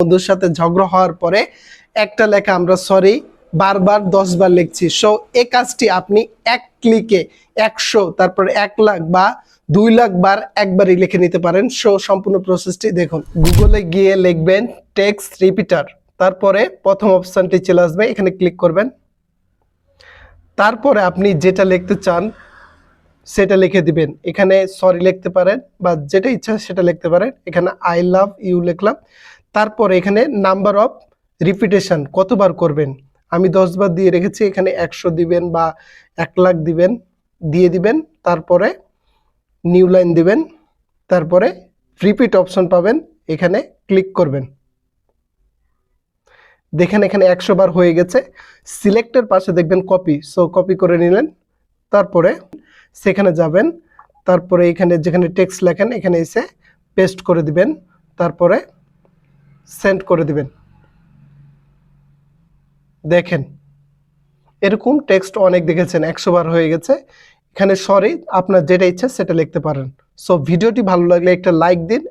বন্ধুর সাথে ঝগড়া হওয়ার পরে একটা লেখা আমরা সরি বারবার 10 বার লিখছি। সো এই কাজটি আপনি এক ক্লিকে 100 তারপর 1 লাখ বা 2 লাখ বার একবারই লিখে নিতে পারেন। সো সম্পূর্ণ প্রসেসটি দেখুন। গুগলে গিয়ে লিখবেন টেক্সট রিপিটার, তারপরে প্রথম অপশনটি চলে আসবে, এখানে ক্লিক করবেন। তারপরে আপনি যেটা লিখতে চান সেটা লিখে দিবেন। এখানে সরি লিখতে পারেন বা যেটা ইচ্ছা সেটা লিখতে পারেন। এখানে আই লাভ ইউ লিখলাম। তারপরে এখানে নাম্বার অফ রিপিটেশন কতবার করবেন, আমি 10 বার দিয়ে রেখেছি। এখানে 100 দিবেন বা 1 লাখ দিবেন, দিয়ে দিবেন। তারপরে নিউ লাইন দিবেন, তারপরে রিপিট অপশন পাবেন, এখানে ক্লিক করবেন। দেখেন এখানে 100 বার হয়ে গেছে। সিলেক্টের পাশে দেখবেন কপি, সো কপি করে নিলেন। তারপরে সেখানে যাবেন, তারপরে এখানে যেখানে টেক্সট লেখেন এখানে এসে পেস্ট করে দিবেন, তারপরে সেন্ড করে দিবেন। দেখেন এরকম টেক্সট অনেক দেখেছেন, 100 বার হয়ে গেছে। এখানে সরি আপনার যেটা ইচ্ছা সেটা লিখতে পারেন। সো ভিডিওটি ভালো লাগলে একটা লাইক দিন।